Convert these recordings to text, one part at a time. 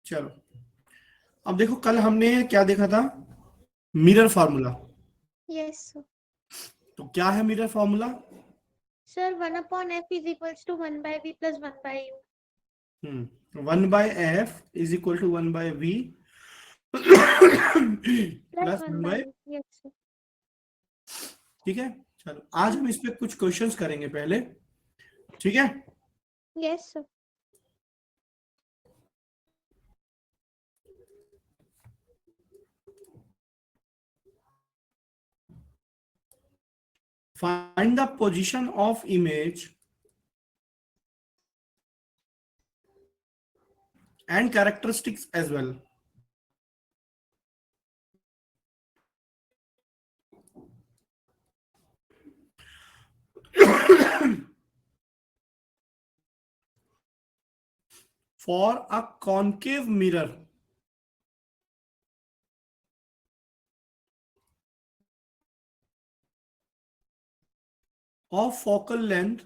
चलो, अब देखो कल हमने क्या देखा था, मिरर फार्मूला। Yes, sir. तो क्या है mirror formula? Sir, 1 upon f is equals to 1 by v plus 1 by u. 1/f is equal to 1/v Plus plus 1 one by by. u. Yes, sir. ठीक है, चलो आज हम इस पे कुछ क्वेश्चंस करेंगे पहले। ठीक है, Yes, sir. Find the position of image and characteristics as well. For a concave mirror of focal length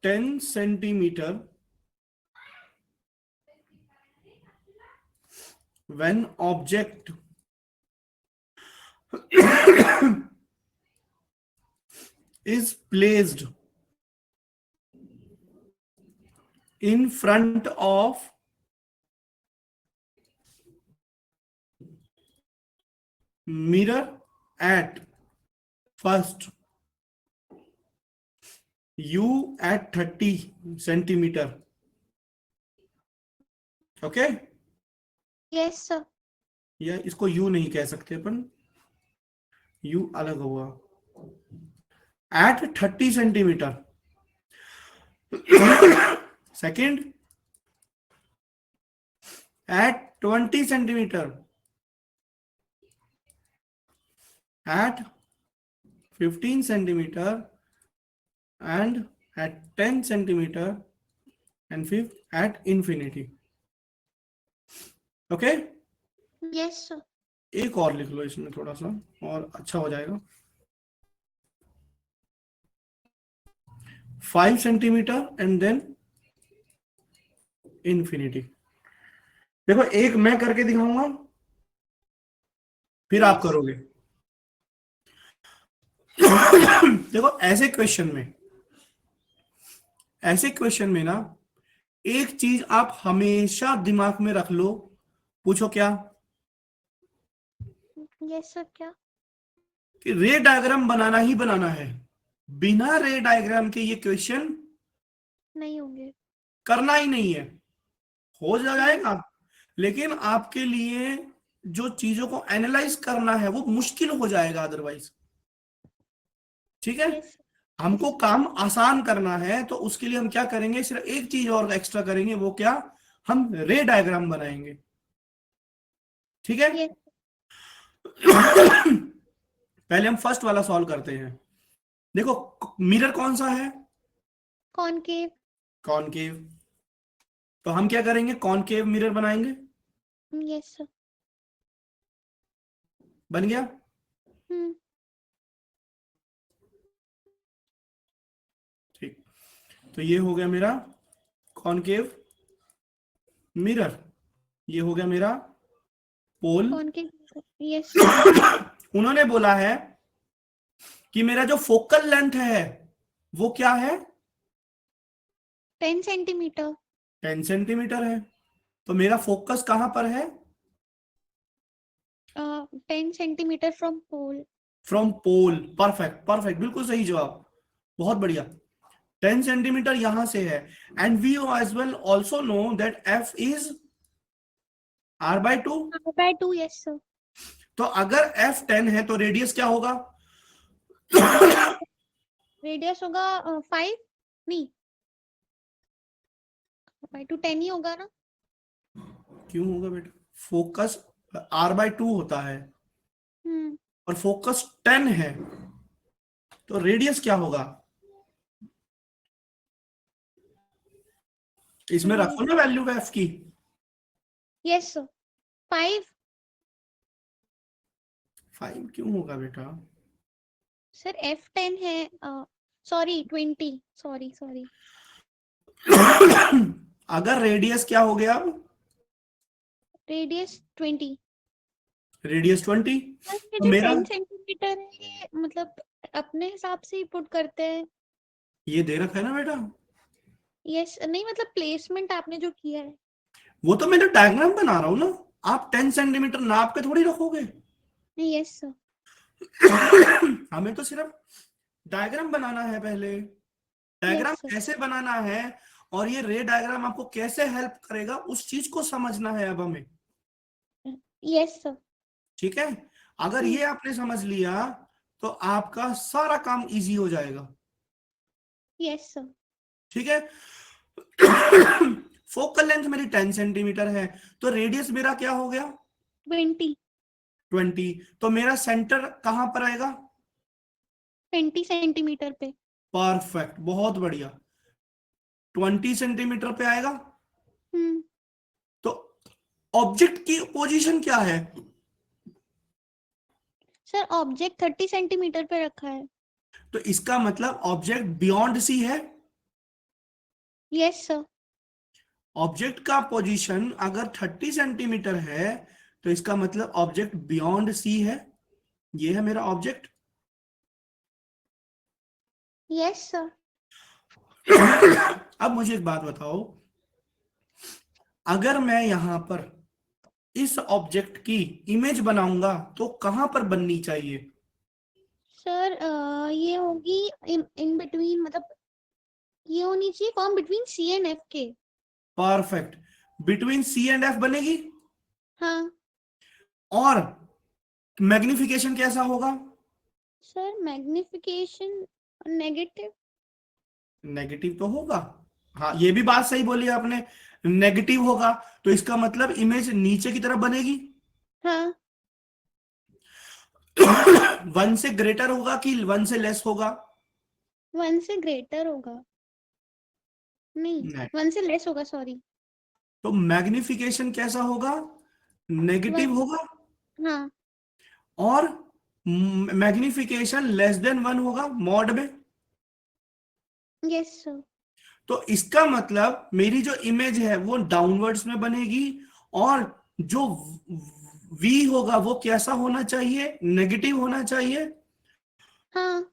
10 centimeter, when object is placed in front of mirror at first u at 30 centimeter. Okay, Yes, sir. या इसको u नहीं कह सकते अपन, u अलग हुआ, at 30 centimeter. Second, at 20 centimeter, at 15 centimeter, and at 10 centimeter, and fifth at infinity. Okay, Yes, sir. एक और लिख लो इसमें थोड़ा सा और अच्छा हो जाएगा। 5 सेंटीमीटर एंड देन इन्फिनिटी। देखो एक मैं करके दिखाऊंगा, फिर आप Yes. करोगे। देखो ऐसे क्वेश्चन में ना एक चीज आप हमेशा दिमाग में रख लो। पूछो क्या? Yes, sir. क्या? कि रे डायग्राम बनाना ही बनाना है, बिना रे डायग्राम के ये क्वेश्चन नहीं होंगे. करना ही नहीं है। हो जाएगा, लेकिन आपके लिए जो चीजों को एनालाइज करना है वो मुश्किल हो जाएगा अदरवाइज। ठीक है, Yes. हमको काम आसान करना है तो उसके लिए हम क्या करेंगे, सिर्फ एक चीज और एक्स्ट्रा करेंगे, वो क्या? हम रे डायग्राम बनाएंगे। ठीक है। Yes. पहले हम फर्स्ट वाला सॉल्व करते हैं। देखो मिरर कौन सा है? Concave. कॉनकेव। तो हम क्या करेंगे, कॉनकेव मिरर बनाएंगे। Yes, sir. बन गया। ठीक, तो ये हो गया मेरा कॉनकेव मिरर, ये हो गया मेरा पोल। Concave. Yes, sir. उन्होंने बोला है कि मेरा जो फोकल लेंथ है वो क्या है? 10 centimeter. 10 सेंटीमीटर है। तो मेरा फोकस कहां पर है? 10 centimeter from pole. From pole. Perfect perfect, बिल्कुल सही जवाब, बहुत बढ़िया। 10 सेंटीमीटर यहां से है। And we as well also know that f is r/2। By 2. Yes, sir. तो अगर एफ 10 है तो रेडियस क्या होगा? रेडियस होगा 5. नहीं, by 2 10 ही होगा ना. क्यों होगा बेटा? फोकस r/2 होता है और फोकस 10 है, तो रेडियस क्या होगा? इसमें रखो ना वैल्यू एफ की। Yes sir. 5. 5 क्यों होगा बेटा? सर F10 है. सॉरी 20, सॉरी अगर रेडियस क्या हो गया अब? रेडियस 20। रेडियस 20। सर ये तो जो मेरा 10 सेंटीमीटर है ये मतलब अपने हिसाब से ही पुट करते हैं। ये दे रखा है ना बेटा, यस नहीं मतलब प्लेसमेंट आपने जो किया है। वो तो मैंने डायग्राम बना रहा हूं ना। आप 10 सेंटीमीटर नाप के थोड़ी रखोगे। Yes sir. हमें तो सिर्फ डायग्राम बनाना है पहले। Yes diagram sir. कैसे बनाना है और ये रे डायग्राम आपको कैसे हेल्प करेगा उस चीज को समझना है अब हमें। Yes sir. ठीक है, अगर ये आपने समझ लिया तो आपका सारा काम इजी हो जाएगा। Yes sir. ठीक है। फोकल लेंथ मेरी 10 सेंटीमीटर है, तो रेडियस मेरा क्या हो गया? 20। 20। तो मेरा सेंटर कहां पर आएगा? 20 सेंटीमीटर पे। परफेक्ट, बहुत बढ़िया। 20 सेंटीमीटर पे आएगा। हम्म। तो ऑब्जेक्ट की पोजीशन क्या है? सर ऑब्जेक्ट 30 सेंटीमीटर पे रखा है। तो इसका मतलब ऑब्जेक्ट बियॉन्ड सी है। Yes sir. ऑब्जेक्ट का पोजीशन अगर 30 सेंटीमीटर है तो इसका मतलब ऑब्जेक्ट बियॉन्ड सी है। ये है मेरा ऑब्जेक्ट। Yes sir. अब मुझे एक बात बताओ, अगर मैं यहां पर इस ऑब्जेक्ट की इमेज बनाऊंगा तो कहां पर बननी चाहिए? सर ये होगी इन बिटवीन मतलब ये होनी चाहिए form between C and F के। Perfect, between C and F बनेगी। हाँ। और मैग्निफिकेशन कैसा होगा? Sir magnification negative. नेगेटिव तो होगा। हाँ, ये भी बात सही बोली आपने, नेगेटिव होगा। तो इसका मतलब इमेज नीचे की तरफ बनेगी। हाँ। 1 से ग्रेटर होगा कि 1 से लेस होगा? 1 से ग्रेटर होगा। नहीं नहीं। 1 से लेस होगा सॉरी। तो मैग्निफिकेशन कैसा होगा? 1। नेगेटिव होगा। हाँ। और मैग्निफिकेशन लेस देन 1 होगा मॉड में। Yes sir. तो इसका मतलब मेरी जो इमेज है वो डाउनवर्ड्स में बनेगी। और जो वी होगा वो कैसा होना चाहिए? नेगेटिव होना चाहिए। हाँ।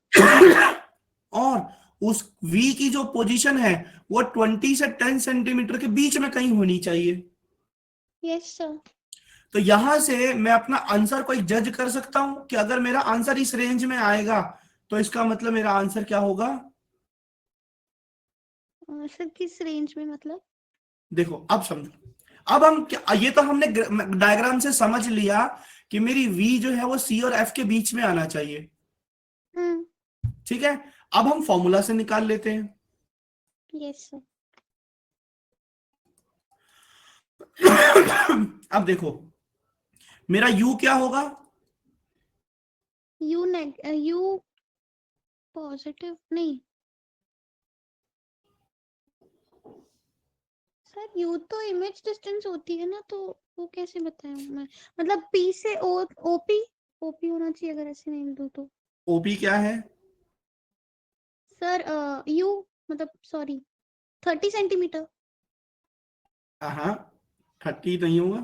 और उस वी की जो पोजीशन है वो 20 से 10 सेंटीमीटर के बीच में कहीं होनी चाहिए। Yes sir. तो यहां से मैं अपना आंसर को जज कर सकता हूं कि अगर मेरा आंसर इस रेंज में आएगा तो इसका मतलब मेरा आंसर क्या होगा? सर किस रेंज में मतलब? देखो अब समझो। अब हम क्या, ये तो हमने डायग्राम से समझ लिया कि मेरी वी जो है वो सी और एफ के बीच में आना चाहिए। हम्म। ठीक है, अब हम फॉर्मूला से निकाल लेते हैं। Yes sir. अब देखो, मेरा यू क्या होगा? यू पॉजिटिव नहीं। सर यू तो इमेज डिस्टेंस होती है ना तो वो कैसे बताऊं मैं? मतलब पी से ओ ओपी ओपी होना चाहिए अगर ऐसे नहीं दो तो। ओपी क्या है? सर यू मतलब सॉरी 30 सेंटीमीटर। हाँ, 30 नहीं होगा,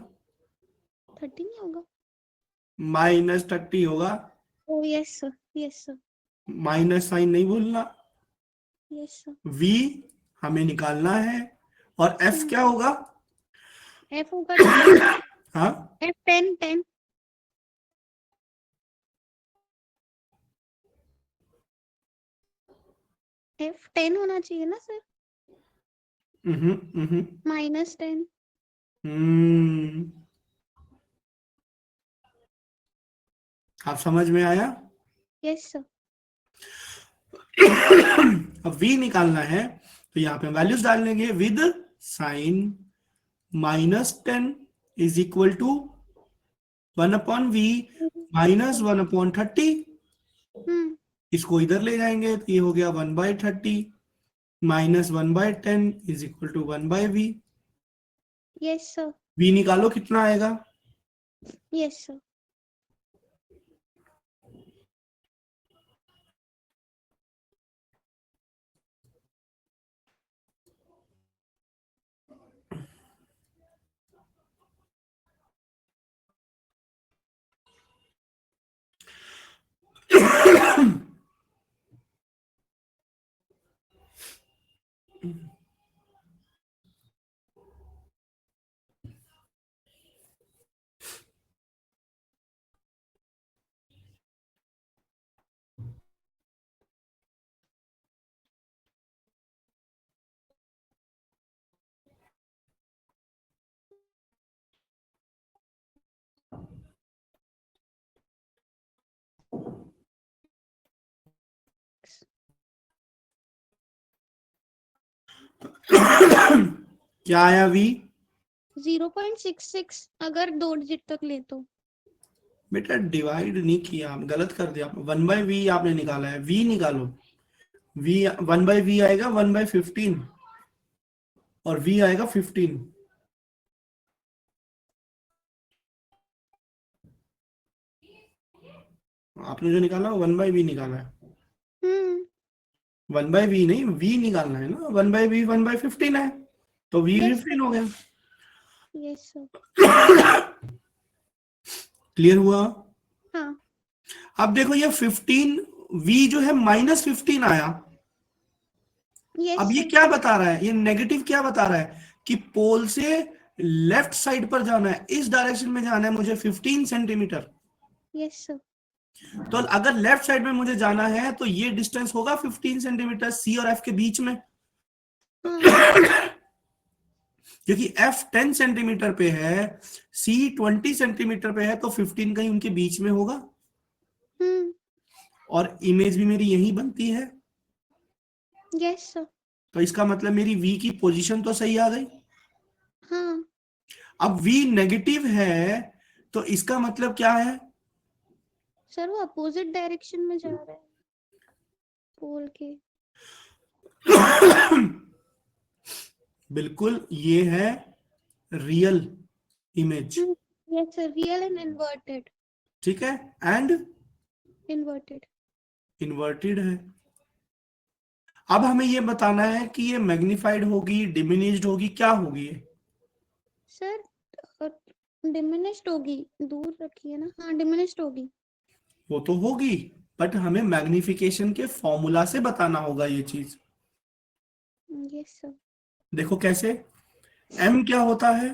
30 नहीं होगा। -30 होगा। Oh yes sir. Yes sir. Minus sign नहीं भूलना। Yes sir. वी हमें निकालना है। और एफ क्या होगा? एफ होगा 10। हाँ, एफ 10। एफ 10 होना चाहिए ना सर? हम्म, हम्म, -10। हम्म। आप समझ में आया? Yes sir. अब वी निकालना है तो यहाँ पे वैल्यूज डाल लेंगे with sign. -10 is equal to 1/v sir. -1/30। Hmm. इसको इधर ले जाएंगे तो ये हो गया 1/30 -1/10 is equal to 1/v। Yes sir. v निकालो कितना आएगा? Yes sir. क्या आया v? 0.66 अगर 2 डिजिट तक ले तो। बेटा डिवाइड नहीं किया, आप गलत कर दिया। 1/v आपने निकाला है, v निकालो। v 1/v आएगा 1/15 और v आएगा 15। आपने जो निकाला 1/v निकाला है। 1/v नहीं, v निकालना है ना। 1/v 1/15 है, तो v Yes, 15 हो गया। Yes sir. क्लियर हुआ? हाँ अब देखो ये 15 v जो है -15 आया। यस अब ये सर। क्या बता रहा है, ये नेगेटिव क्या बता रहा है कि पोल से लेफ्ट साइड पर जाना है, इस डायरेक्शन में जाना है मुझे 15 सेंटीमीटर। Yes sir. तो अगर लेफ्ट साइड में मुझे जाना है तो ये डिस्टेंस होगा 15 सेंटीमीटर सी और एफ के बीच में। क्योंकि एफ 10 सेंटीमीटर पे है, सी 20 सेंटीमीटर पे है, तो 15 कहीं उनके बीच में होगा। और इमेज भी मेरी यही बनती है। Yes sir. तो इसका मतलब मेरी वी की पोजीशन तो सही आ गई। हाँ अब वी नेगेटिव है तो इसका मतलब क्या है? सर, वो अपोजिट डायरेक्शन में जा रहा है पोल के। बिल्कुल, ये है real image. Yes sir, real and inverted. ठीक है, एंड इन्वर्टेड। इन्वर्टेड है। अब हमें ये बताना है कि ये मैग्निफाइड होगी, डिमिनिश्ड होगी, क्या होगी ये? सर डिमिनिश्ड होगी, दूर रखिए ना। हाँ डिमिनिश्ड होगी। वो तो होगी, बट हमें मैग्निफिकेशन के फॉर्मूला से बताना होगा ये चीज। Yes sir. देखो कैसे। एम क्या होता है?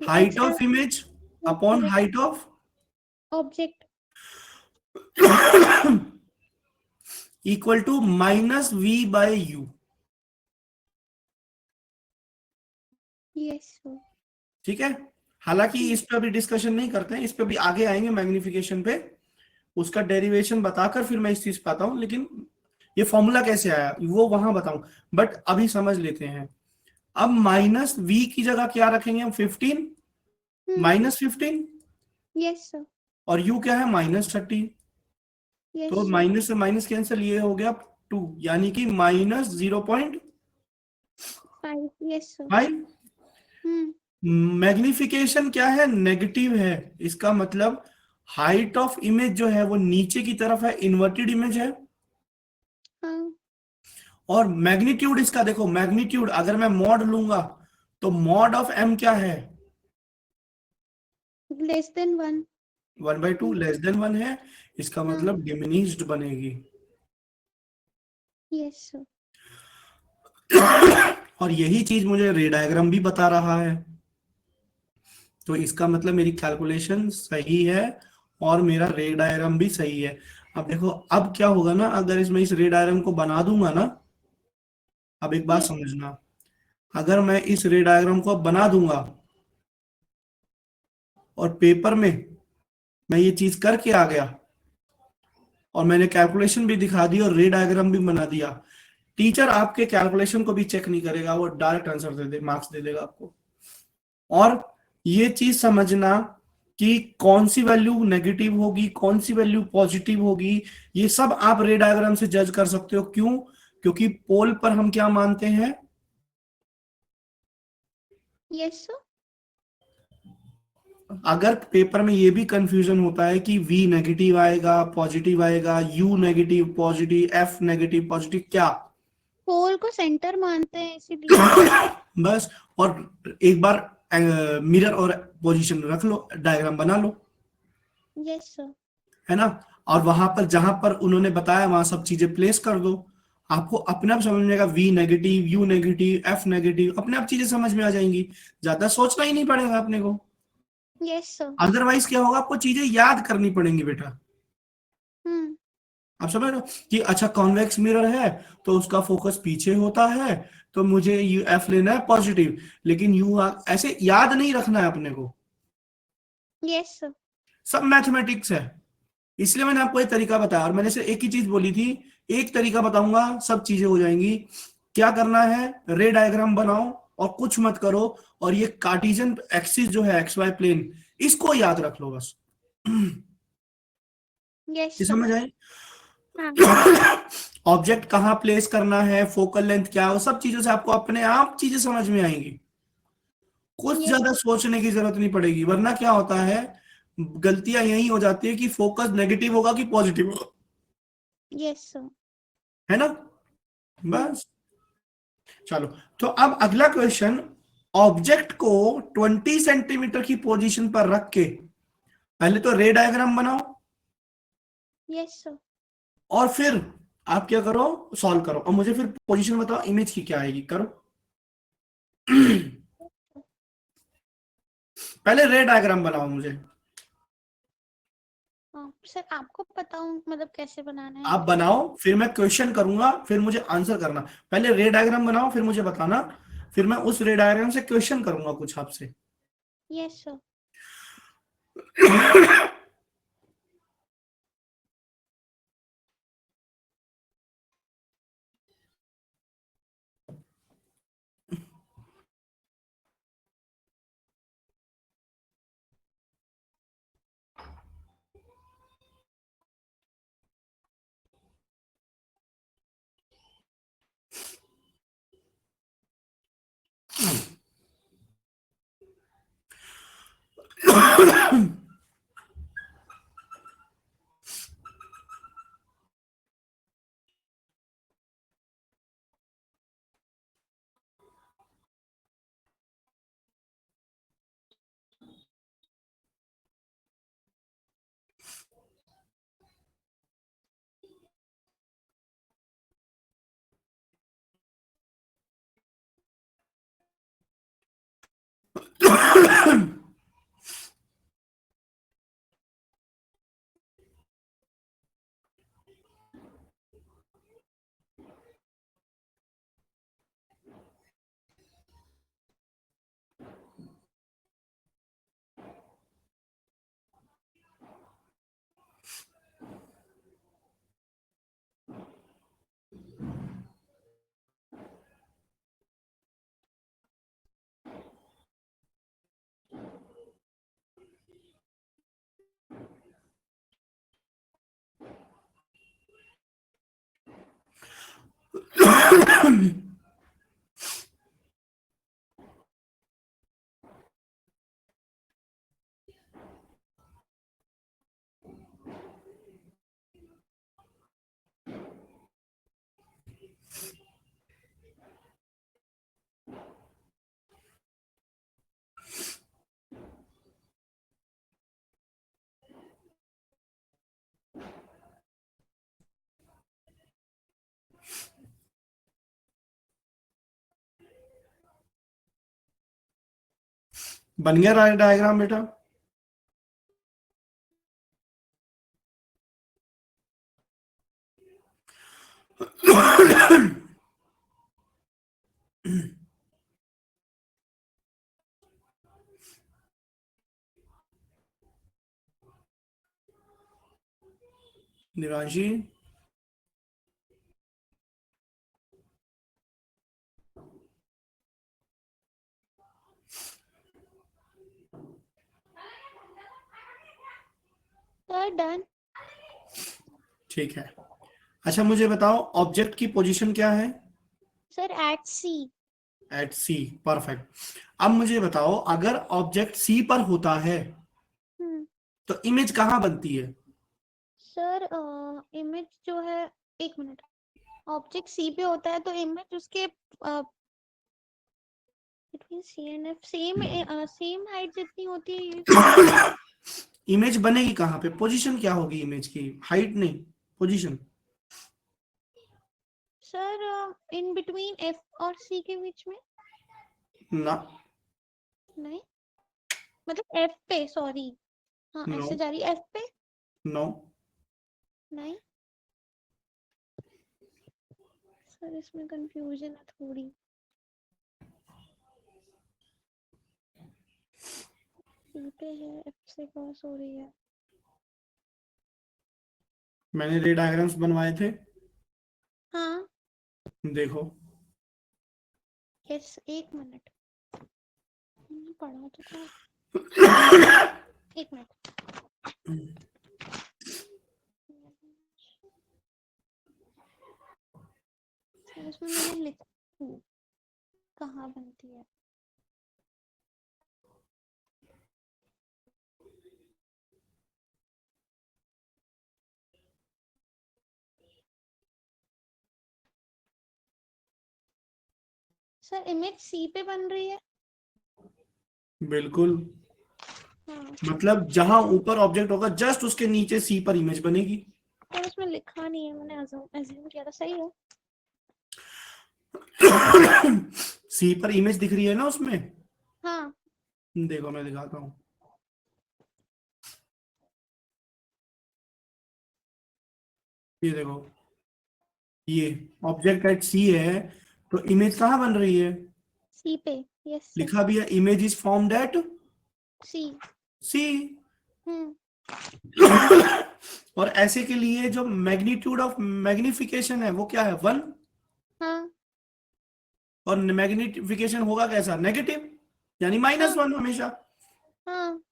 Height of image upon height of object. Equal to -v/u। Yes sir. ठीक है, हालांकि इस पे अभी डिस्कशन नहीं करते हैं, इस पे भी आगे आएंगे मैग्निफिकेशन पे, उसका डेरिवेशन बताकर फिर मैं इस चीज पे आता हूं। लेकिन ये फॉर्मूला कैसे आया वो वहां बताऊं, बट अभी समझ लेते हैं। अब -v की जगह क्या रखेंगे हम? 15 -15। Yes sir. और u क्या है? -30। यस तो सर। माइनस से माइनस कैंसिल, ये हो गया 2, यानी कि -0.5। 5। Yes sir. मैग्निफिकेशन क्या है? नेगेटिव है। इसका मतलब हाइट ऑफ इमेज जो है वो नीचे की तरफ है, इन्वर्टेड इमेज है। हाँ और मैग्नीट्यूड इसका देखो, मैग्नीट्यूड अगर मैं मॉड लूंगा तो मॉड ऑफ m क्या है? Less than 1। 1/2 लेस देन 1 है। इसका मतलब डिमिनिश्ड बनेगी। Yes sir. और यही चीज मुझे रे डायग्राम भी बता रहा है। तो इसका मतलब मेरी कैलकुलेशन सही है और मेरा रे डायग्राम भी सही है। अब देखो, अब क्या होगा ना, अगर इसमें इस रे डायग्राम को बना दूंगा ना, अब एक बात Yes. समझना, अगर मैं इस रे डायग्राम को अब बना दूंगा और पेपर में मैं ये चीज करके आ गया और मैंने कैलकुलेशन भी दिखा दी और रे डायग्राम भी बना दिया, टीचर आपके कैलकुलेशन को भी चेक नहीं करेगा, वो डायरेक्ट आंसर दे दे, मार्क्स दे देगा आपको। और ये चीज समझना कि कौन सी वैल्यू नेगेटिव होगी, कौन सी वैल्यू पॉजिटिव होगी, ये सब आप रे डायग्राम से जज कर सकते हो। क्यों? क्योंकि पोल पर हम क्या मानते हैं? Yes sir. अगर पेपर में ये भी कंफ्यूजन होता है कि v नेगेटिव आएगा पॉजिटिव आएगा, u negative positive, f negative positive, क्या? पोल को सेंटर मानते हैं इसीलिए। बस, और एक बार मिरर और पोजीशन रख लो, डायग्राम बना लो, यस सर। है ना। और वहां पर जहां पर उन्होंने बताया वहां सब चीजें प्लेस कर दो। आपको अपने आप समझ में आएगा, V negative, U negative, F negative, अपने आप चीजें समझ में आ जाएंगी, ज्यादा सोचना ही नहीं पड़ेगा अपने को। Yes sir. अदरवाइज क्या होगा, आपको चीजें याद करनी पड़ेंगी बेटा। हम्म। आप समझ रहे हो कि अच्छा कॉन्वेक्स मिरर है तो उसका फोकस पीछे होता है, तो मुझे यू एफ लेना है पॉजिटिव, लेकिन यू ऐसे याद नहीं रखना है अपने को। Yes sir. सब मैथमेटिक्स है, इसलिए मैंने आपको एक तरीका बताया, और मैंने सिर्फ एक ही चीज बोली थी, एक तरीका बताऊंगा सब चीजें हो जाएंगी। क्या करना है, रे डायग्राम बनाओ और कुछ मत करो, और ये कार्टेशियन एक्सिस जो है एक्स वाई प्लेन, इसको याद रख लो बस। यस ये सर। समझ आए? हाँ। ऑब्जेक्ट कहाँ प्लेस करना है, फोकल लेंथ क्या है, वो सब चीजों से आपको अपने आप चीजें समझ में आएंगी, कुछ यस ज्यादा सोचने की जरूरत नहीं पड़ेगी। वरना क्या होता है, गलतियां यही हो जाती है कि फोकस नेगेटिव होगा कि पॉजिटिव होगा, यस सर। है ना। हम्म। बस, चलो। तो अब अगला क्वेश्चन, ऑब्जेक्ट को 20 सेंटीमीटर की पोजीशन पर रख के पहले तो रे डायग्राम बनाओ, यस सर। और फिर आप क्या करो, सॉल्व करो, और मुझे फिर पोजीशन बताओ इमेज की क्या आएगी, करो। पहले रे डायग्राम बनाओ मुझे। सर आपको पता हो मतलब कैसे बनाना है? आप बनाओ, फिर मैं क्वेश्चन करूंगा, फिर मुझे आंसर करना। पहले रे डायग्राम बनाओ, फिर मुझे बताना, फिर मैं उस रे डायग्राम से क्वेश्चन करूंगा कुछ आपसे। Yes sir. बन गया डायग्राम बेटा? Divanshi, sir done. ठीक है। अच्छा मुझे बताओ ऑब्जेक्ट की पोजीशन क्या है? Sir eight C. At C, perfect. अब मुझे बताओ अगर ऑब्जेक्ट सी पर होता है हम्म। तो इमेज कहाँ बनती है? सर इमेज जो है, एक मिनट, ऑब्जेक्ट सी पे होता है तो इमेज उसके between C and F same same height जितनी होती है, ये कह रहे हैं? इमेज बनेगी कहाँ पे, पोजीशन क्या होगी इमेज की, हाइट नहीं, position. Sir in between F और सी के बीच में? ना, नहीं, मतलब एफ पे, सॉरी। हाँ, नो, ऐसे जा रही एफ पे। नो। नहीं सर, इसमें कंफ्यूजन है थोड़ी। सी पे है, एफ से क्रॉस हो रही है। मैंने रे डायग्राम्स बनवाए थे, हाँ, देखो। यस, एक मिनट, पढ़ा तो था। एक मिनट। सर इसमें मैंने लिखा हूँ, कहाँ बनती है। सर इमेज सी पे बन रही है। बिल्कुल, हाँ, मतलब जहां ऊपर ऑब्जेक्ट होगा जस्ट उसके नीचे सी पर इमेज बनेगी। पर उसमें लिखा नहीं है, मैंने अज्यूम किया था। सही है। सी पर इमेज दिख रही है ना उसमें। हाँ, देखो मैं दिखाता हूँ, ये देखो, ये ऑब्जेक्ट एट सी है, तो इमेज कहाँ बन रही है? सी पे। Yes sir. लिखा भी है इमेज इज फॉर्म्ड एट सी। सी। हम्म। और ऐसे के लिए जो मैग्नीट्यूड ऑफ मैग्निफिकेशन है वो क्या है? 1। हाँ, और मैग्निफिकेशन होगा कैसा? नेगेटिव, यानी हाँ, -1 हमेशा। हाँ।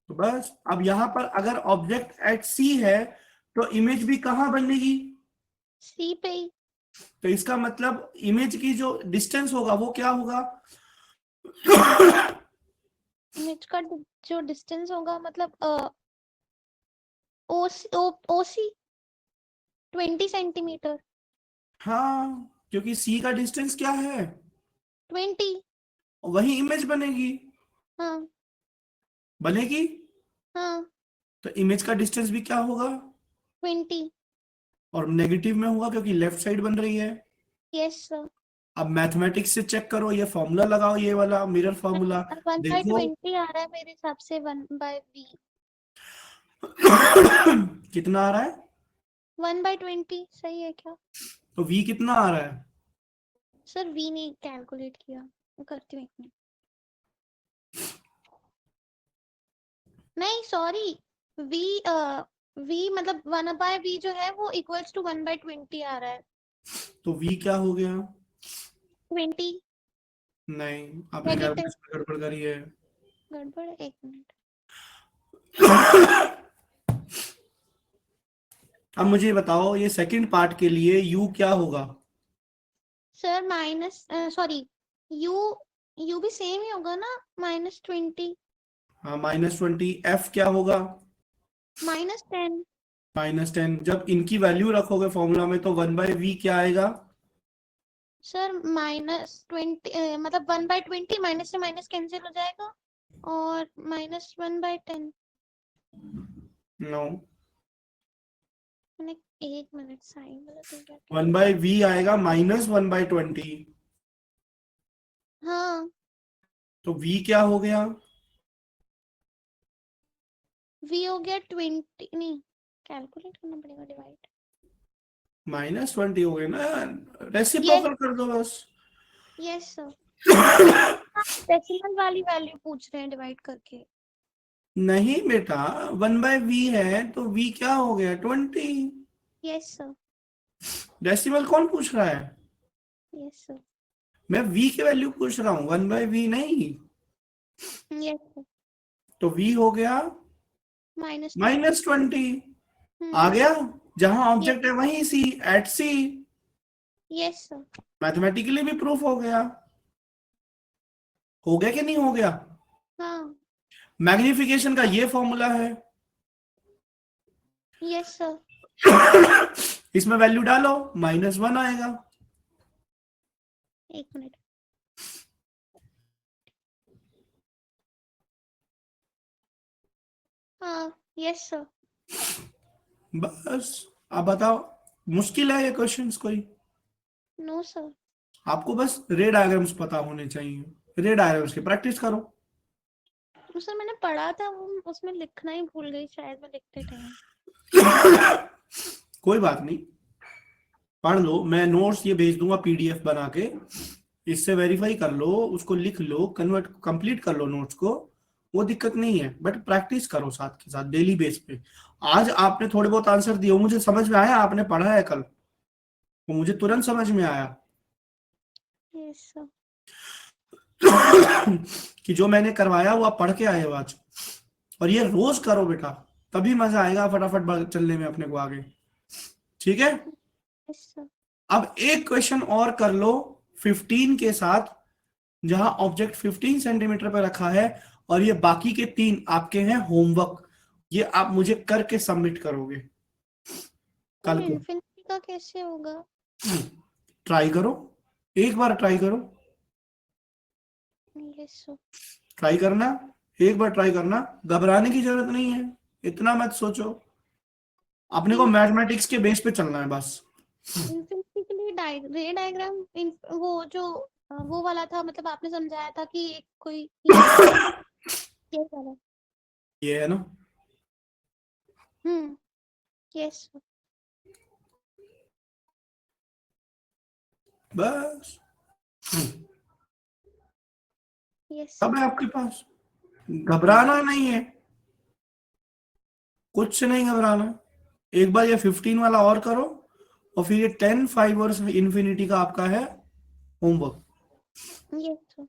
तो बस अब यहां पर अगर ऑब्जेक्ट एट सी है तो इमेज भी कहां बनेगी? सी पे ही। तो इसका मतलब इमेज की जो डिस्टेंस होगा वो क्या होगा? इमेज का जो डिस्टेंस होगा, मतलब ओसी 20 सेंटीमीटर। हाँ, क्योंकि सी का डिस्टेंस क्या है? 20। वही इमेज बनेगी। हाँ, बनेगी। हाँ। तो इमेज का डिस्टेंस भी क्या होगा? 20। और नेगेटिव में होगा क्योंकि लेफ्ट साइड बन रही है। Yes sir. अब मैथमेटिक्स से चेक करो, ये फॉर्मूला लगाओ, ये वाला मिरर फॉर्मूला। 1/20 देखो आ रहा है मेरे हिसाब से, 1/v। कितना आ रहा है? 1/20 सही है क्या? तो v कितना आ रहा है? सर वी नहीं कैलकुलेट किया, मैं करती हूँ एक मिनट। नहीं सॉरी, वी वी मतलब 1/v जो है वो इक्वल्स टू 1/20 आ रहा है। तो v क्या हो गया? 20। नहीं, आपने नेगेटिव। कैलकुलेशन में गड़बड़ करी है। गड़बड़ है, एक मिनट। अब मुझे बताओ, ये सेकंड पार्ट के लिए u क्या होगा? Sir minus, sorry, you you भी सेम ही होगा ना, -20। हाँ, -20। f क्या होगा? -10। -10। जब इनकी वैल्यू रखोगे फॉर्मूला में तो 1/v क्या आएगा? सर -20, मतलब 1/20 माइनस से माइनस कैंसिल हो जाएगा, और -1/10। नो, मैंने एक मिनट साइन वाला तो क्या क्या। 1/v आएगा -1/20। हाँ, तो v क्या हो गया? v हो गया 20, नहीं कैलकुलेट करना पड़ेगा, डिवाइड। -20 हो गए ना। यस, रेसिप्रोकल कर दो बस। Yes sir. डेसिमल वाली वैल्यू पूछ रहे हैं डिवाइड करके। नहीं बेटा, 1/v है तो v क्या हो गया? 20। Yes sir. डेसिमल कौन पूछ रहा है? Yes sir. मैं v की वैल्यू पूछ रहा हूँ, 1/v नहीं। Yes sir. तो v हो गया -20। -20। आ हम्म। गया, जहां यस। ऑब्जेक्ट है वहीं C, at C. Yes sir. Mathematically भी प्रूफ हो गया। हो गया कि नहीं हो गया? हाँ। मैग्निफिकेशन का ये फॉर्मूला है। Yes sir. इसमें वैल्यू डालो, -1 आएगा। एक मिनट। हाँ, यस सर। बस, अब बताओ, मुश्किल है ये क्वेश्चंस कोई? No sir. आपको बस रे डायग्राम्स पता होने चाहिए, रे डायग्राम्स की प्रैक्टिस करो। सर मैंने पढ़ा था, वो उसमें लिखना ही भूल गई शायद मैं लिखते टाइम। कोई बात नहीं, पढ़ लो, मैं नोट्स ये भेज दूंगा पीडीएफ बना के, इससे वेरीफाई कर लो, उसको लिख लो, कन्वर्ट कंप्लीट कर लो नोट्स को, वो दिक्कत नहीं है, बट प्रैक्टिस करो साथ के साथ डेली बेस पे। आज आपने थोड़े बहुत आंसर दिए, वो मुझे समझ में आया, आपने पढ़ा है कल, वो मुझे तुरंत समझ में आया। Yes sir. कि जो मैंने करवाया वो आप पढ़ के आए हो आज, और ये रोज करो बेटा, तभी मजा आएगा फटाफट चलने में अपने को आगे। ठीक है, यस सर। अब एक क्वेश्चन और कर लो 15 के साथ, जहां ऑब्जेक्ट 15 सेंटीमीटर पर रखा है, और ये बाकी के 3 आपके हैं होमवर्क, ये आप मुझे करके सबमिट करोगे सर कल को। इन्फिनिटी का कैसे होगा? ट्राई करो, एक बार ट्राई करो, यस सर। ट्राई करना, एक बार ट्राई करना, घबराने की जरूरत नहीं है, इतना मत सोचो, अपने को मैथमेटिक्स के बेस पे चलना है बस। इन्फिनिटी के लिए रे डायग्राम वो जो वो वाला था, मतलब आपने समझाया था कि एक कोई ये वाला। ये है ना, यस सर। बस यस सब सर। है आपके पास, घबराना नहीं है, कुछ से नहीं घबराना। एक बार ये 15 वाला और करो, और फिर ये 10 फाइवर्स इंफिनिटी का आपका है होमवर्क। Yes sir.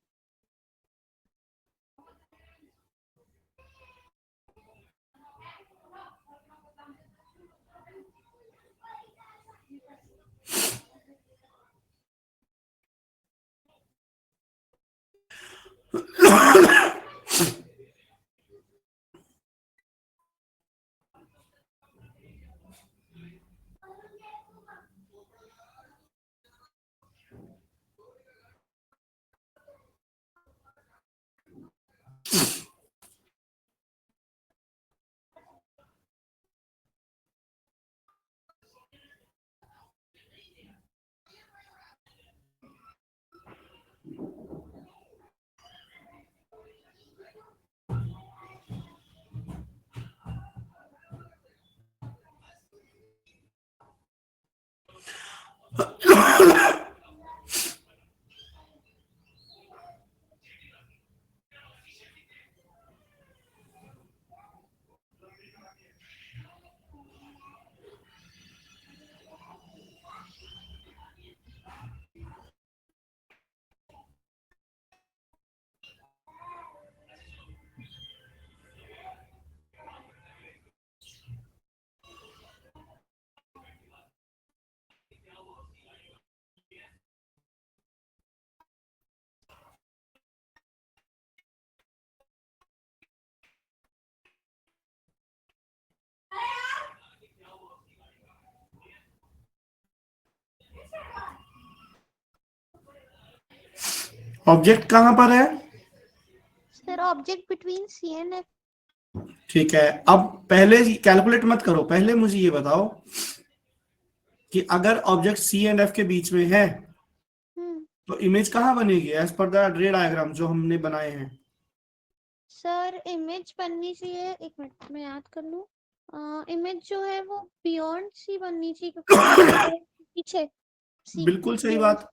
ऑब्जेक्ट कहां पर है? Sir object between C and F. ठीक है, अब पहले कैलकुलेट मत करो, पहले मुझे ये बताओ कि अगर ऑब्जेक्ट सी एंड एफ के बीच में है, तो इमेज कहाँ बनेगी एज पर द रे डायग्राम जो हमने बनाए हैं? सर इमेज बननी चाहिए, एक मिनट मैं याद कर लूं। इमेज जो है वो बियॉन्ड सी बननी चाहिए, क्योंकि पीछे सी बिल्कुल सही बियॉन्ड। बात।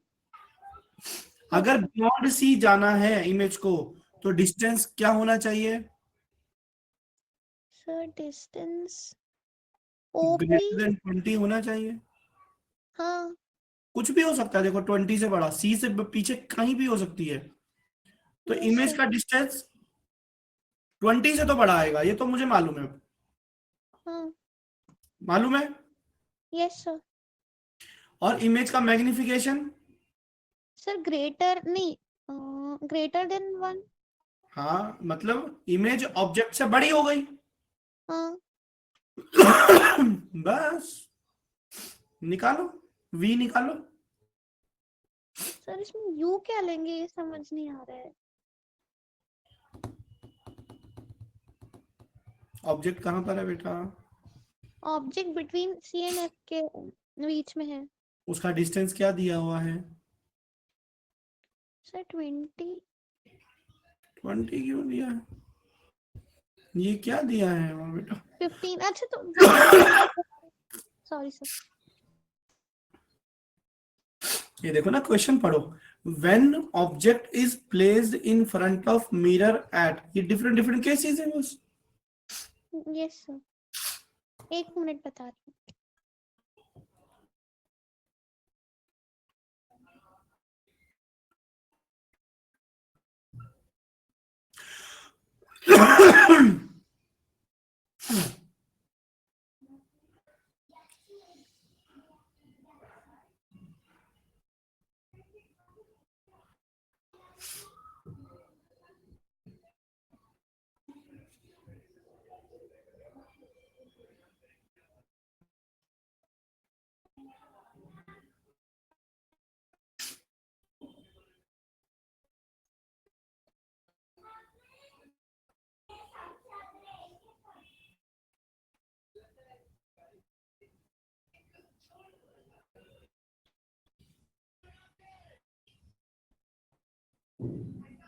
अगर बियॉन्ड सी जाना है इमेज को, तो डिस्टेंस क्या होना चाहिए? Sir distance OP. Greater than 20 होना चाहिए। हाँ। कुछ भी हो सकता है, देखो 20 से बड़ा, सी से पीछे कहीं भी हो सकती है, तो यस इमेज सर। का डिस्टेंस 20 से तो बड़ा आएगा, ये तो मुझे मालूम है। हाँ। मालूम है। Yes sir. और इमेज का मैग्निफिकेशन? सर ग्रेटर नहीं, ग्रेटर देन 1। हाँ, मतलब इमेज ऑब्जेक्ट से बड़ी हो गई। हाँ। बस निकालो, वी निकालो। सर इसमें यू क्या लेंगे, ये समझ नहीं आ रहा है। ऑब्जेक्ट कहां पर है बेटा? Object between C and F के बीच में है। उसका डिस्टेंस क्या दिया हुआ है? सर 20। 20 क्यों दिया है? ये क्या दिया है वहाँ बेटा? 15। अच्छा तो सॉरी सर। ये देखो ना, क्वेश्चन पढ़ो। When object is placed in front of mirror at, ये डिफरेंट डिफरेंट केसेस है बस। यस सर, 1 मिनट बता रही हूँ।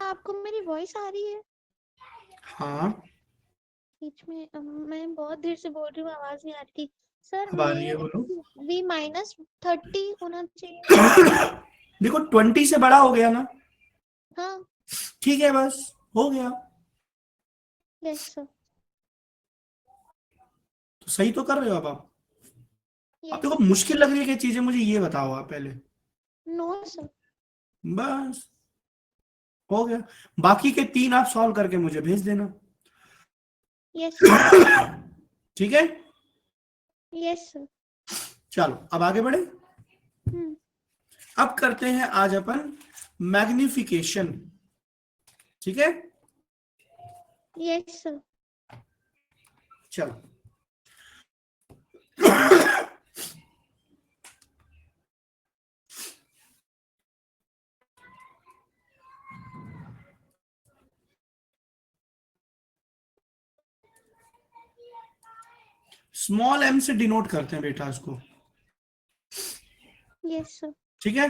आपको मेरी वॉइस आ रही है? हाँ, बीच में मैं बहुत देर से बोल रही हूँ, आवाज नहीं आ रही थी। सर अब आ रही है, ये बोलो। V-30 होना चाहिए। देखो 20 से बड़ा हो गया ना, हाँ। ठीक है, बस हो गया। Yes sir. तो सही तो कर रहे हो अब आप। यस देखो मुश्किल लग रही है कि चीजें, मुझे ये बताओ आप पहले। No sir. बस हो गया। बाकी के 3 आप सॉल्व करके मुझे भेज देना। Yes sir. ठीक है, यस सर। चलो अब आगे बढ़े। हम्म। अब करते हैं आज अपन मैग्निफिकेशन। ठीक है, यस सर। चलो। स्मॉल m से डिनोट करते हैं बेटा इसको। Yes sir. ठीक है,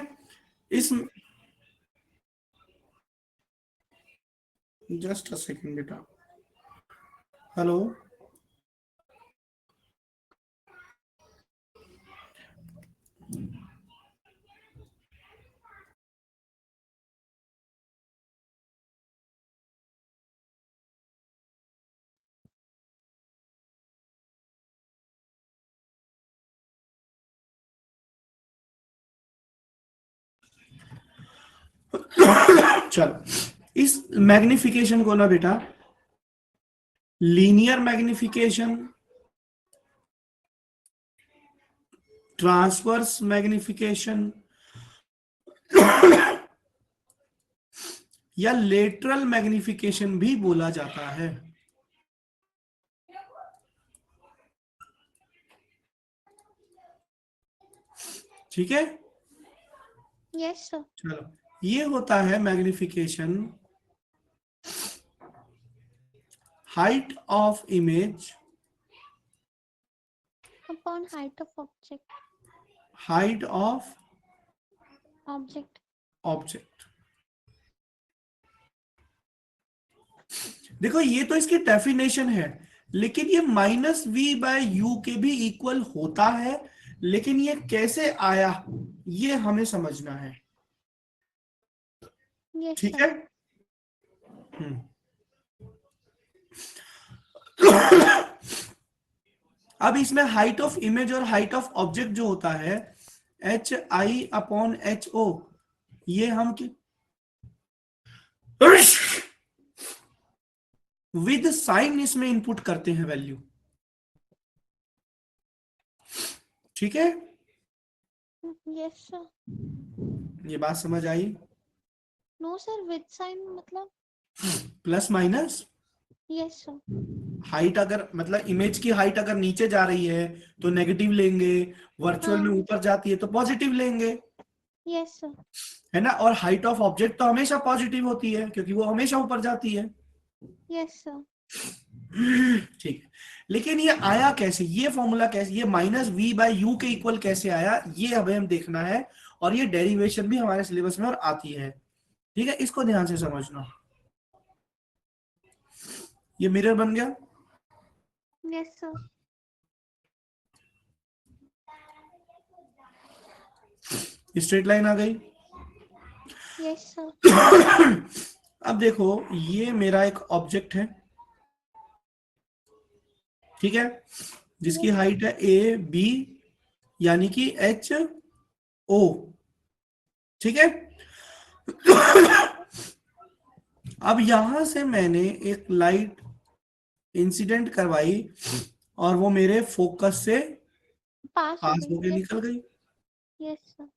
इस जस्ट अ सेकंड बेटा। हेलो, चलो। इस मैग्निफिकेशन को ना बेटा लीनियर मैग्निफिकेशन, ट्रांसवर्स मैग्निफिकेशन या लेटरल मैग्निफिकेशन भी बोला जाता है। ठीक है, यस सर। चलो। ये होता है magnification height of image, upon height of object. Height of object. Object. देखो ये तो इसकी डेफिनेशन है, लेकिन ये -v/u के भी इक्वल होता है, लेकिन ये कैसे आया ये हमें समझना है। यस ठीक सर। है, अब इसमें हाइट ऑफ इमेज और हाइट ऑफ ऑब्जेक्ट जो होता है HI/HO, ये हम विद साइन इसमें इनपुट करते हैं वैल्यू। ठीक है, यस सर। ये बात समझ आई? नो सर, विद साइन मतलब? Plus minus. Yes sir. Height अगर मतलब इमेज की हाइट अगर नीचे जा रही है तो नेगेटिव लेंगे, वर्चुअल में हाँ। ऊपर जाती है तो पॉजिटिव लेंगे, यस सर। है ना। और हाइट ऑफ ऑब्जेक्ट तो हमेशा पॉजिटिव होती है क्योंकि वो हमेशा ऊपर जाती है। Yes sir. ठीक है, लेकिन ये आया कैसे, ये फॉर्मूला कैसे, ये -v/u के इक्वल कैसे आया, ये हमें हम देखना है। और ये डेरिवेशन भी हमारे सिलेबस में और आती है। ठीक है, इसको ध्यान से समझना। ये मिरर बन गया। Yes sir. स्ट्रेट लाइन आ गई। Yes sir. अब देखो, ये मेरा एक ऑब्जेक्ट है, ठीक है, जिसकी यस हाइट है ए बी, यानी कि एच ओ। ठीक है। अब यहां से मैंने एक लाइट इंसिडेंट करवाई और वो मेरे फोकस से पास हो पास गई। होके निकल गई। Yes sir.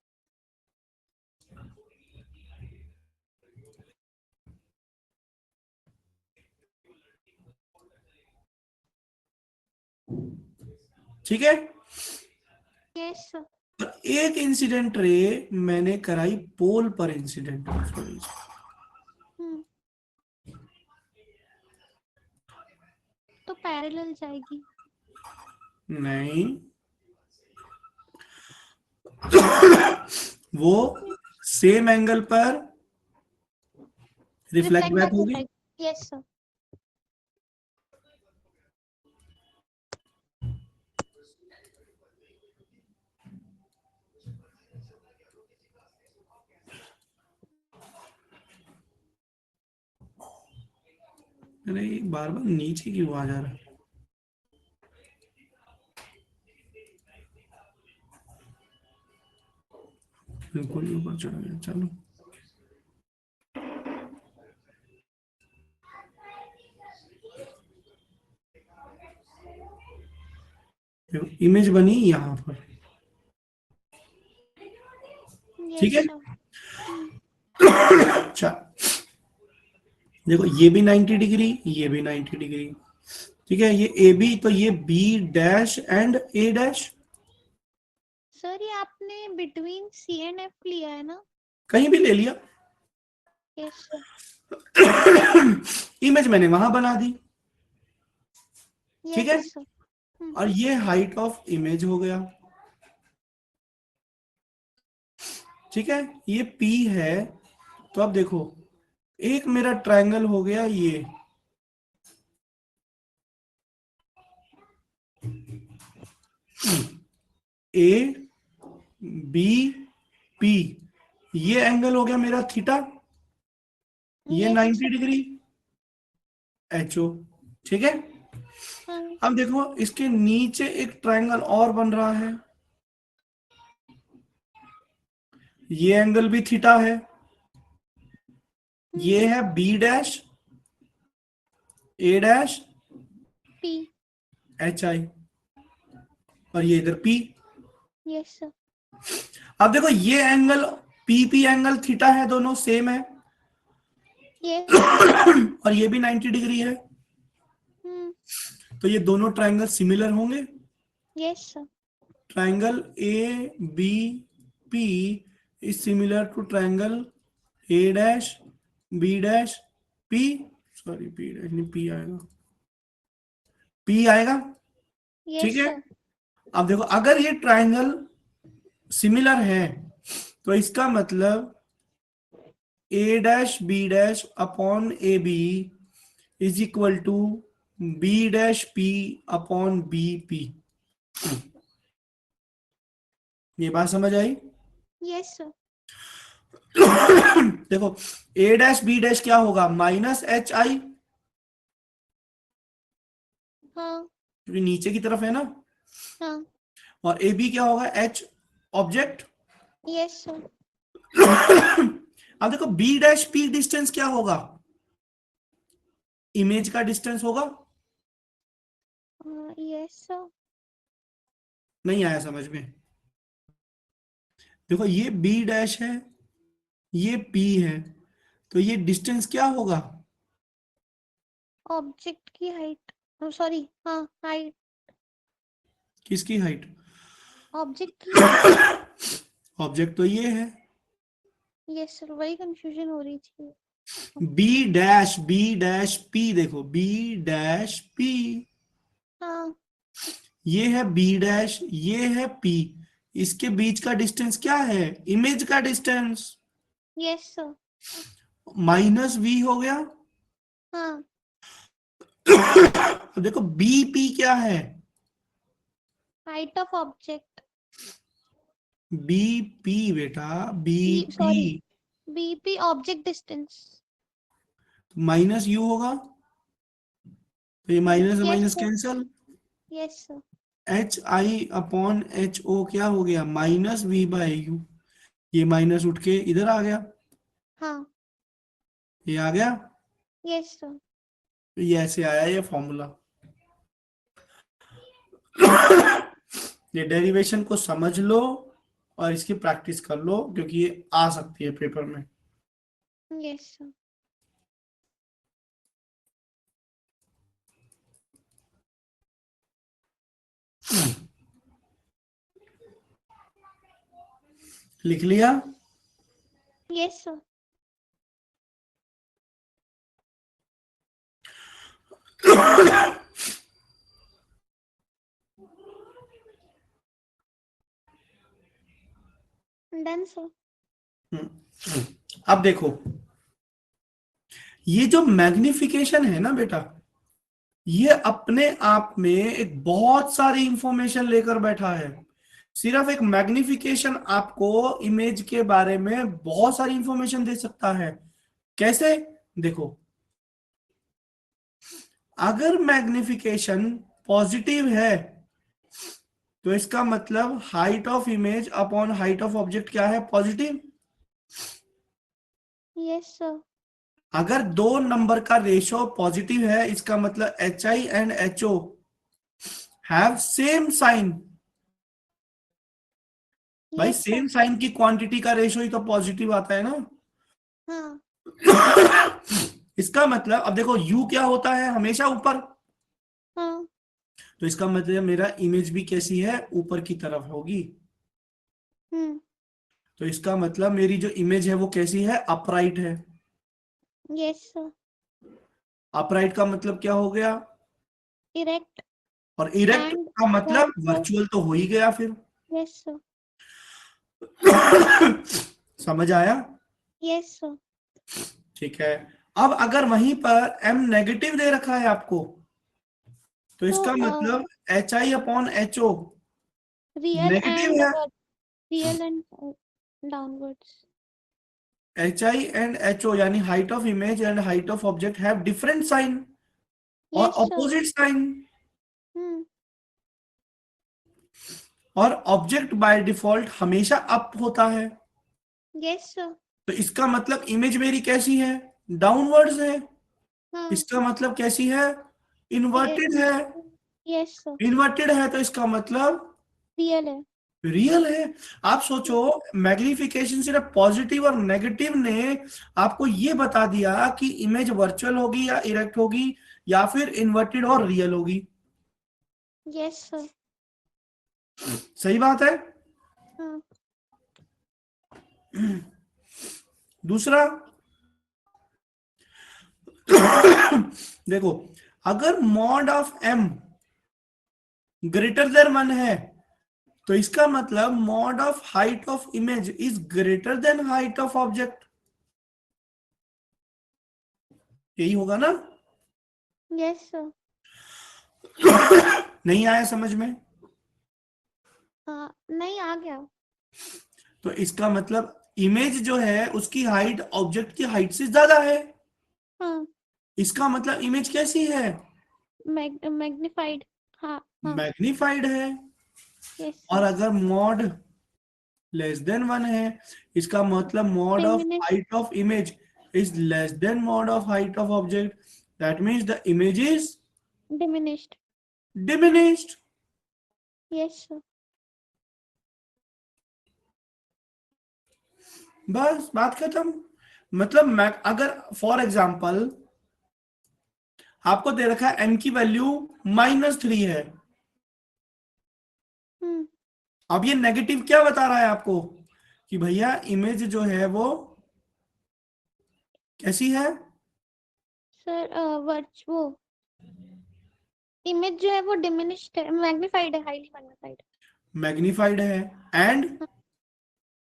ठीक है। Yes sir. और एक इंसिडेंट रे मैंने कराई पोल पर इंसिडेंट। हम्म, तो पैरेलल जाएगी। नहीं, वो सेम एंगल पर रिफ्लेक्ट रिफ्लेक्ट बैक बैक हो होगी। जाएगी। Yes sir. अरे बार बार नीचे क्यों आ जा रहा है। बिल्कुल ही ऊपर चढ़ा गया। चलो, इमेज बनी यहाँ पर। ठीक यस है। सर। अच्छा, देखो ये भी 90 डिग्री, ये भी 90 डिग्री। ठीक है, ये ए बी, तो ये B dash and A dash. Sir ये आपने बिटवीन सी एंड एफ लिया है ना? कहीं भी ले लिया। Yes sir. इमेज मैंने वहां बना दी। ठीक है, यस सर। और ये हाइट ऑफ इमेज हो गया। ठीक है, ये P है। तो अब देखो, एक मेरा ट्रायंगल हो गया ये, ए बी पी, ये एंगल हो गया मेरा थीटा, ये yes 90 sir. Degree H O. ठीक है, अब देखो इसके नीचे एक ट्रायंगल और बन रहा है, ये एंगल भी थीटा है, ये है B dash A dash P. H I, और ये इधर पी। Yes sir. अब देखो ये angle P P angle theta है, दोनों सेम है। Yes sir. और ये भी 90 डिग्री है, तो ये दोनों ट्रायंगल सिमिलर होंगे। Yes sir. Triangle A B P is similar to triangle A dash B dash P, sorry P dash नहीं, पी आएगा, पी आएगा। ठीक यस है, सर। अब देखो अगर ये ट्रायंगल सिमिलर है तो इसका मतलब A dash B dash upon A B is equal to B dash P upon B P. ये बात समझ आई? Yes sir. देखो ए डैश बी डैश क्या होगा, माइनस एच आई, हाँ क्योंकि नीचे की तरफ है ना। हाँ। और ए बी क्या होगा, एच ऑब्जेक्ट। Yes sir. अब देखो बी डैश पी डिस्टेंस क्या होगा, इमेज का डिस्टेंस होगा। Yes sir. नहीं आया समझ में? देखो ये बी डैश है, ये पी है, तो ये डिस्टेंस क्या होगा, ऑब्जेक्ट की हाइट, सॉरी हाँ हाइट, किसकी हाइट, ऑब्जेक्ट की हाइट। ऑब्जेक्ट तो ये है। यस सर, वही कंफ्यूजन हो रही थी। बी डैश पी, देखो बी डैश पी, हाँ ये है बी डैश, ये है पी, इसके बीच का डिस्टेंस क्या है? इमेज का distance, yes sir. Minus V हो गया। हाँ अब देखो बी पी क्या है? Height of object. B P बेटा, B P P sorry, BP object distance. Minus U होगा, तो ये minus yes minus sir. Cancel, yes sir. H I upon H O क्या हो गया? माइनस वी बाय यू, ये माइनस उठ के इधर आ गया, हाँ ये आ गया, यस सर। तो ये ऐसे आया ये फॉर्मूला। ये डेरिवेशन को समझ लो और इसकी प्रैक्टिस कर लो, क्योंकि ये आ सकती है पेपर में। Yes sir. लिख लिया? Yes sir. Done sir. अब देखो, ये जो मैग्निफिकेशन है ना बेटा, ये अपने आप में एक बहुत सारी इंफॉर्मेशन लेकर बैठा है। सिर्फ एक मैग्निफिकेशन आपको इमेज के बारे में बहुत सारी इंफॉर्मेशन दे सकता है। कैसे? देखो, अगर मैग्निफिकेशन पॉजिटिव है तो इसका मतलब height of image upon height of object क्या है? पॉजिटिव। Yes sir. अगर दो नंबर का रेशो पॉजिटिव है, इसका मतलब H I and H O have same sign. भाई यस सर। सेम साइन की क्वांटिटी का रेशो ही तो पॉजिटिव आता है ना। हाँ इसका मतलब अब देखो u क्या होता है? हमेशा ऊपर। हाँ। तो इसका मतलब मेरा इमेज भी कैसी है? ऊपर की तरफ होगी। हम्म। तो इसका मतलब मेरी जो इमेज है वो कैसी है? अपराइट है। Yes sir. अपराइट का मतलब क्या हो गया? इरेक्ट और इरेक्ट एंड का मतलब वर्टिकल। वर्चुअल तो हो ही गया फिर। Yes sir. समझ आया? Yes sir. ठीक है। अब अगर वहीं पर m नेगेटिव दे रखा है आपको, तो तो इसका मतलब H I upon H O real negative and है। Real and downwards. H I and H O यानी height of image and height of object have different sign और yes sir. Opposite sign. Hmm. और object by default हमेशा up होता है। Yes sir. तो इसका मतलब इमेज मेरी कैसी है? डाउनवर्ड्स है। हाँ। इसका मतलब कैसी है? इन्वर्टेड है। Yes sir. इन्वर्टेड है तो इसका मतलब रियल है। रियल है। आप सोचो, मैग्निफिकेशन सिर्फ पॉजिटिव और नेगेटिव ने आपको ये बता दिया कि इमेज वर्चुअल होगी या इरेक्ट होगी या फिर इन्वर्टेड और रियल होगी। Yes sir. सही बात है। हाँ दूसरा, देखो, अगर mod of m greater than 1 है, तो इसका मतलब mod of height of image is greater than height of object. यही होगा ना? Yes sir. नहीं आया समझ में? हाँ नहीं आ गया। तो इसका मतलब इमेज जो है उसकी हाइट ऑब्जेक्ट की हाइट से ज्यादा है। हाँ इसका मतलब इमेज कैसी है? मैग्निफाइड। हाँ हाँ। मैग्निफाइड है। यस और सर। अगर मॉड लेस देन 1 है, इसका मतलब mod of diminish. Height of image is less than mod of height of object, that means the image is diminished. Diminished. Yes sir. बस बात खत्म। मतलब मैं अगर फॉर एग्जाम्पल आपको दे रखा है m की वैल्यू -3 है, हम्म। अब ये नेगेटिव क्या बता रहा है आपको? कि भैया इमेज जो है वो कैसी है? सर वो इमेज जो है वो डिमिनिश्ड है, मैग्नीफाइड है, हाईली मैग्नीफाइड। मैग्नीफाइड है एंड?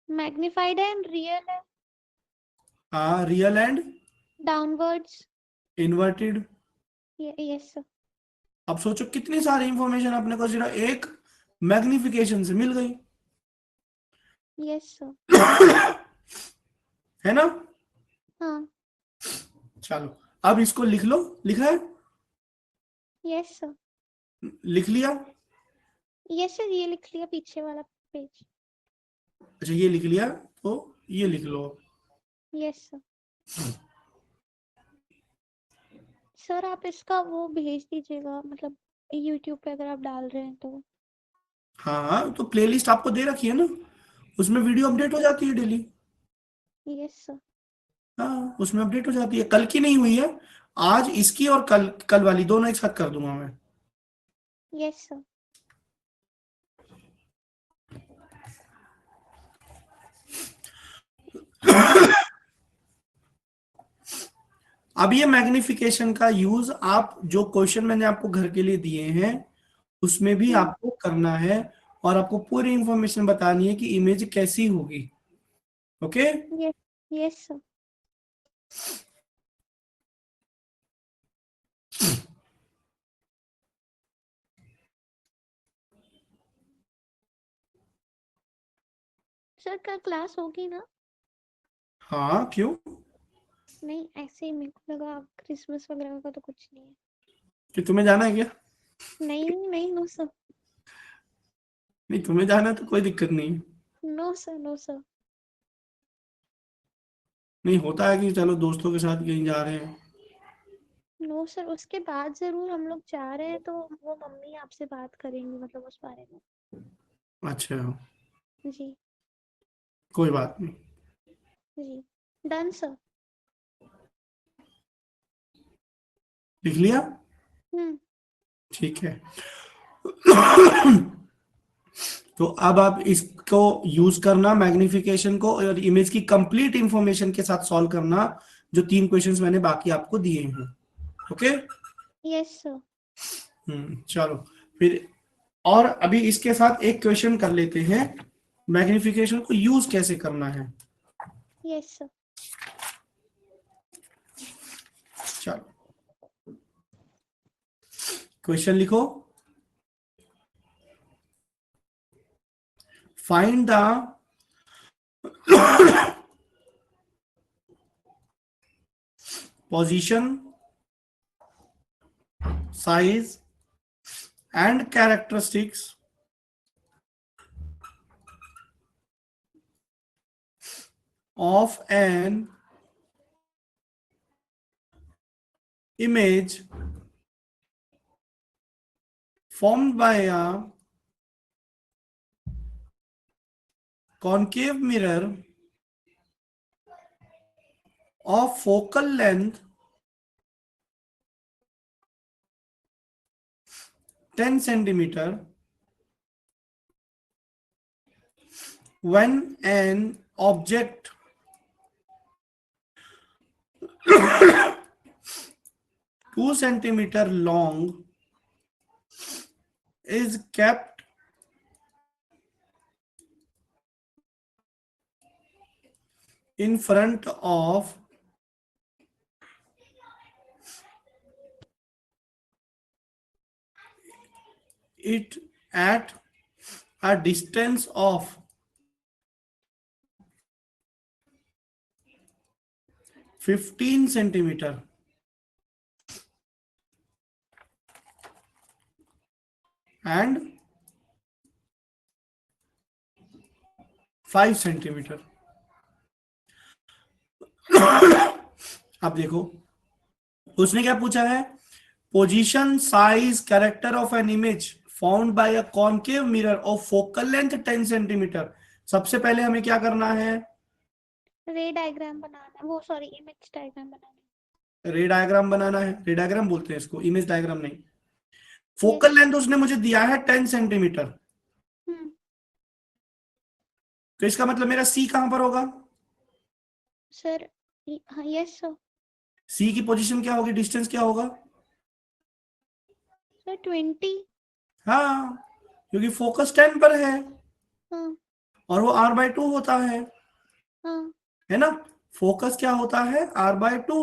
मैग्नीफाइड है एंड रियल है। हाँ, real and downwards. Inverted. Yes sir. अब सोचो कितनी सारी इंफॉर्मेशन अपने को सिर्फ एक मैग्निफिकेशन से मिल गई। Yes sir. है ना? हाँ। चलो अब इसको लिख लो। लिखा है? Yes sir. लिख लिया? यस सर, ये लिख लिया पीछे वाला पेज। अच्छा, ये लिख लिया तो ये लिख लो। Yes sir. सर आप इसका वो भेज दीजिएगा, मतलब यूट्यूब पे अगर आप डाल रहे हैं तो। हाँ हाँ, तो प्लेलिस्ट आपको दे रखी है ना, उसमें वीडियो अपडेट हो जाती है डेली। Yes sir. हाँ, उसमें अपडेट हो जाती है। कल की नहीं हुई है, आज इसकी और कल कल वाली दोनों एक साथ कर दूंगा मैं। Yes sir. अब ये मैग्निफिकेशन का यूज आप जो क्वेश्चन मैंने आपको घर के लिए दिए हैं उसमें भी आपको करना है, और आपको पूरी इंफॉर्मेशन बतानी है कि इमेज कैसी होगी। Okay? Yes. Yes sir. Sir कल क्लास होगी ना? हाँ, क्यों? नहीं, ऐसे ही मेरे को लगा क्रिसमस वगैरह का तो कुछ नहीं है। कि तुम्हें जाना है क्या? नहीं नहीं, नो सर। नहीं, तुम्हें जाना है तो कोई दिक्कत नहीं है। No sir, no sir. नहीं, होता है कि चलो दोस्तों के साथ कहीं जा रहे हैं। नो सर, उसके बाद जरूर हम लोग जा रहे हैं तो वो मम्मी आपसे बात करेंगी, मतलब उस बारे में। अच्छा, जी। कोई बात नहीं। जी। Done sir. लिख लिया? हम्म। ठीक है। तो अब आप इसको यूज करना, मैग्निफिकेशन को और इमेज की कंप्लीट इंफॉर्मेशन के साथ सॉल्व करना, जो 3 क्वेश्चंस मैंने बाकी आपको दिए हैं। ओके? Yes sir. चलो फिर, और अभी इसके साथ एक क्वेश्चन कर लेते हैं, मैग्निफिकेशन को यूज कैसे करना है। Yes sir. चलो क्वेश्चन लिखो। Find the position, size and characteristics of an image formed by a concave mirror of focal length 10 centimeter when an object 2 centimeter long is kept in front of it at a distance of 15 centimeter and 5 centimeter। अब देखो उसने क्या पूछा है, position size character of an image found by a concave mirror of focal length 10 centimetre. सबसे पहले हमें क्या करना है? रे डायग्राम बनाना है, वो सॉरी इमेज डायग्राम बनाना रे डायग्राम बनाना है। रे डायग्राम बोलते हैं इसको, इमेज डायग्राम नहीं। है। Focal yes. लेंथ उसने मुझे दिया है 10 सेंटीमीटर, हम्म। तो इसका मतलब मेरा सी कहां पर होगा? सर हाँ, यस सर। सी की पोजीशन क्या होगी, डिस्टेंस क्या होगा? सर 20। हाँ, क्योंकि फोकस 10 पर है हाँ और वो r/2 होता हाँ है ना। फोकस क्या होता है, r/2।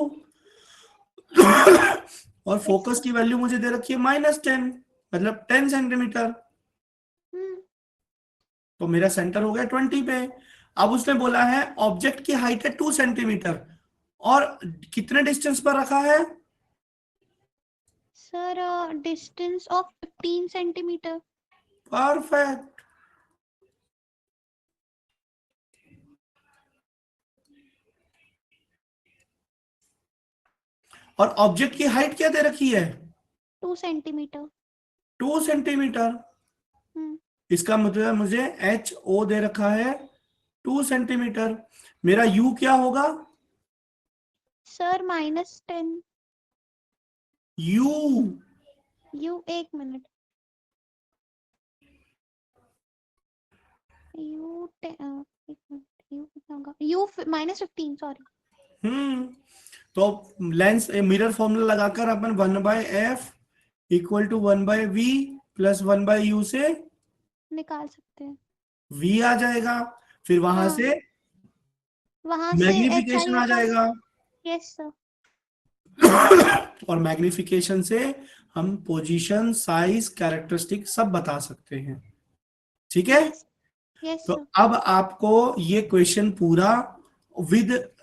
और यस फोकस सर। की वैल्यू मुझे दे रखी है -10, मतलब 10 सेंटीमीटर। तो मेरा सेंटर हो गया 20 पे। अब उसने बोला है ऑब्जेक्ट की हाइट है 2 सेंटीमीटर और कितने डिस्टेंस पर रखा है? Sir distance of 15 centimetre. Perfect. और ऑब्जेक्ट की हाइट क्या दे रखी है? 2 सेंटीमीटर। 2 सेंटीमीटर। इसका मतलब मुझे HO दे रखा है 2 सेंटीमीटर। मेरा U क्या होगा? सर -10। U यू, एक मिनट। यू एक मिनट, यू कितना होगा? You -15, sorry. तो लेंस मिरर फॉर्मूला लगाकर अपन 1/f = 1/v + 1/u से निकाल सकते हैं। v आ जाएगा। फिर वहां हाँ, से वहां से एच आई मैग्निफिकेशन आ होगा। जाएगा यस सर। और मैग्निफिकेशन से हम पोजीशन, साइज, कैरेक्टरिस्टिक सब बता सकते हैं। ठीक है। यस। यस तो सर। अब आपको ये क्वेश्चन पूरा with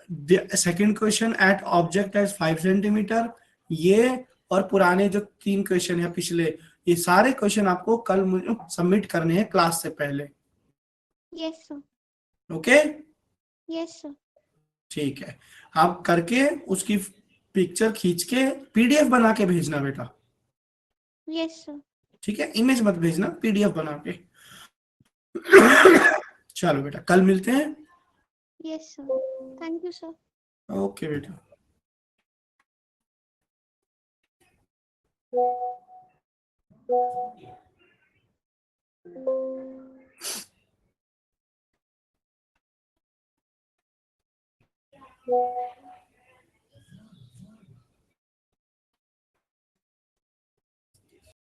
second question at object as 5 centimetre, ये और पुराने जो 3 क्वेश्चन है पिछले, ये सारे क्वेश्चन आपको कल सबमिट करने हैं क्लास से पहले। Yes sir. Okay, yes sir. ठीक है। आप करके उसकी पिक्चर खींच के पीडीएफ बना के भेजना बेटा। Yes sir. ठीक है, इमेज मत भेजना, पीडीएफ बना के। चलो बेटा, कल मिलते हैं। Yes sir. Thank you sir. Okay बेटा।